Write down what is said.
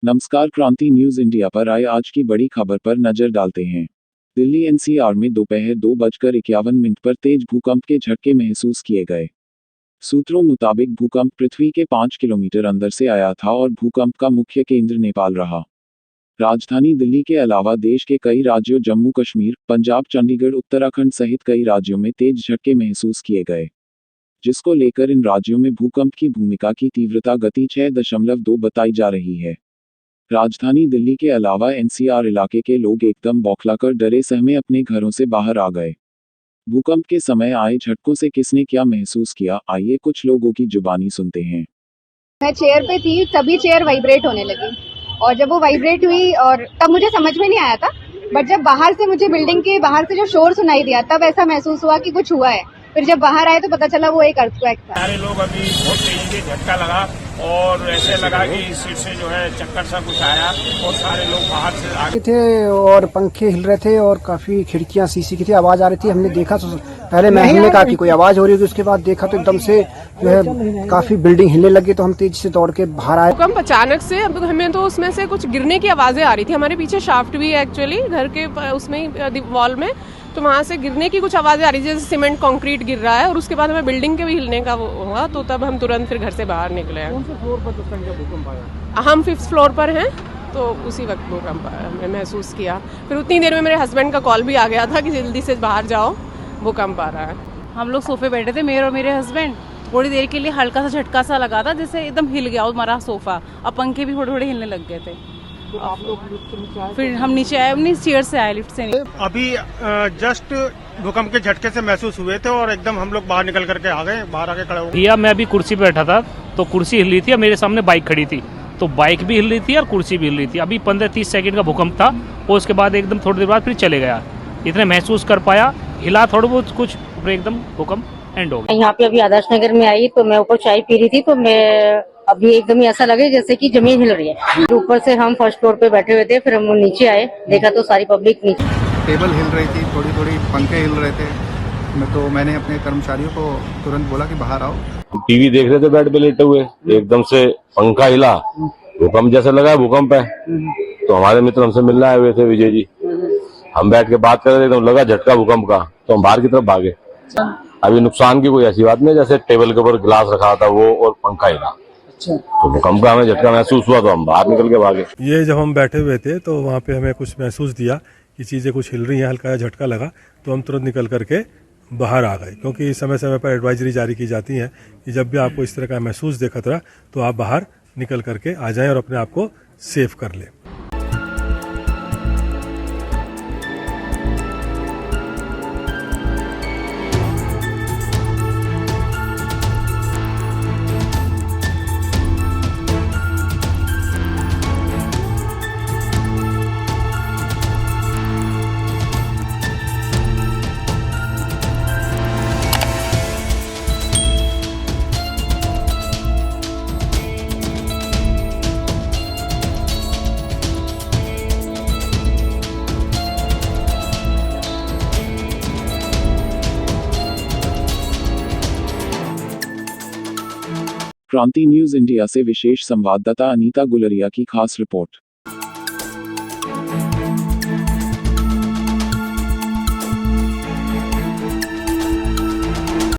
नमस्कार, क्रांति news India पर आए आज की बड़ी खबर पर नजर डालते हैं। दिल्ली एनसीआर में दोपहर 2:51 पर तेज भूकंप के झटके महसूस किए गए। सूत्रों मुताबिक भूकंप पृथ्वी के 5 किलोमीटर अंदर से आया था और भूकंप का मुख्य केंद्र नेपाल रहा। राजधानी दिल्ली के अलावा देश के कई राज्यों जम्मू कश्मीर, पंजाब, चंडीगढ़, उत्तराखंड सहित कई राज्यों में तेज झटके महसूस किए गए, जिसको लेकर इन राज्यों में भूकंप की भूमिका की तीव्रता गति 6.2 बताई जा रही है। राजधानी दिल्ली के अलावा एनसीआर इलाके के लोग एकदम बौखलाकर डरे सहमे अपने घरों से बाहर आ गए। भूकंप के समय आए झटकों से किसने क्या महसूस किया, आइए कुछ लोगों की जुबानी सुनते हैं। मैं चेयर पे थी, तभी चेयर वाइब्रेट होने लगी और जब वो वाइब्रेट हुई और तब मुझे समझ में नहीं आया था, बट जब बाहर से मुझे बिल्डिंग के बाहर से जो शोर सुनाई दिया तब ऐसा महसूस हुआ कि कुछ हुआ है। फिर जब बाहर आए तो पता चला वो एक अर्थक्वेक था। सारे लोग अभी बहुत तेजी से झटका लगा और ऐसे लगा कि सीट से जो है चक्कर सा कुछ आया और सारे लोग बाहर से आगे थे और पंखे हिल रहे थे और काफी खिड़कियां शीशी की थी, आवाज आ रही थी। हमने देखा तो पहले हमने कहा कि कोई आवाज हो रही होगी, उसके बाद देखा तो एकदम से जो है काफी बिल्डिंग हिलने लगी, तो हम तेजी से दौड़ के बाहर आए। भूकंप अचानक से हमें तो उसमें से कुछ गिरने की आवाजें आ रही थी। हमारे पीछे शाफ्ट भी है एक्चुअली घर के उसमें वॉल में, तो वहाँ से गिरने की कुछ आवाजें आ रही थी, जैसे सीमेंट कंक्रीट गिर रहा है। और उसके बाद हमें बिल्डिंग के भी हिलने का वो हुआ, तो तब हम तुरंत फिर घर से बाहर निकले हैं। कौन से फ्लोर पर भूकंप आया? हम 5th फ्लोर पर हैं, तो उसी वक्त भूकंप हमने महसूस किया। फिर उतनी देर में मेरे हस्बैंड का कॉल भी आ गया था कि जल्दी से बाहर जाओ, भूकंप आ रहा है। हम लोग सोफे बैठे थे, मेरे और मेरे हस्बैंड। थोड़ी देर के लिए हल्का सा झटका सा लगा था, जैसे एकदम हिल गया हमारा सोफा, और पंखे भी थोड़े थोड़े हिलने लग गए थे। तो आप लोग लिफ्ट से नीचे आए? फिर हम नीचे आए, अपनी चेयर से आए, लिफ्ट से नहीं। अभी जस्ट भूकंप के झटके से महसूस हुए थे और एकदम हम लोग बाहर निकल करके आ गए, बाहर आके खड़े हो गए। भैया मैं अभी कुर्सी पे बैठा था, तो कुर्सी हिल रही थी और मेरे सामने बाइक खड़ी थी, तो बाइक भी हिल रही थी और कुर्सी भी हिल रही थी। अभी 15-30 सेकंड का भूकंप था और उसके बाद एकदम थोड़ी देर बाद फिर चले गया। इतने महसूस कर पाया, हिला थोड़ा बहुत कुछ, फिर एकदम भूकंप एंड हो गया। यहाँ पे अभी आदर्श नगर में आई तो मैं ऊपर चाय पी रही थी, तो मैं अभी एकदम ऐसा लगे जैसे कि जमीन हिल रही है। ऊपर से हम फर्स्ट फ्लोर पे बैठे हुए थे, फिर हम नीचे आए, देखा तो सारी पब्लिक नीचे। टेबल हिल रही थी, थोड़ी थोड़ी पंखे हिल रहे थे। तो मैंने अपने कर्मचारियों को तुरंत बोला कि बाहर आओ। टीवी देख रहे थे बेड पे लेटे हुए, एकदम से पंखा हिला, भूकंप जैसे लगा भूकंप है। तो हमारे मित्र हमसे मिलने आए हुए थे, विजय जी। हम बैठ के बात कर रहे थे, एकदम लगा झटका भूकंप का, तो हम बाहर की तरफ भागे। अभी नुकसान की कोई ऐसी बात नहीं, जैसे टेबल के ऊपर गिलास रखा था वो और पंखा हिला, तो भूकंप का हमें झटका महसूस हुआ, तो हम बाहर निकल के भागे। ये जब हम बैठे हुए थे तो वहाँ पे हमें कुछ महसूस दिया कि चीजें कुछ हिल रही हैं, हल्का झटका लगा, तो हम तुरंत निकल करके बाहर आ गए। क्योंकि समय समय पर एडवाइजरी जारी की जाती है कि जब भी आपको इस तरह का महसूस दे खतरा, तो आप बाहर निकल करके आ जाएं और अपने आप को सेफ कर लें। क्रांति न्यूज इंडिया से विशेष संवाददाता अनीता गुलरिया की खास रिपोर्ट।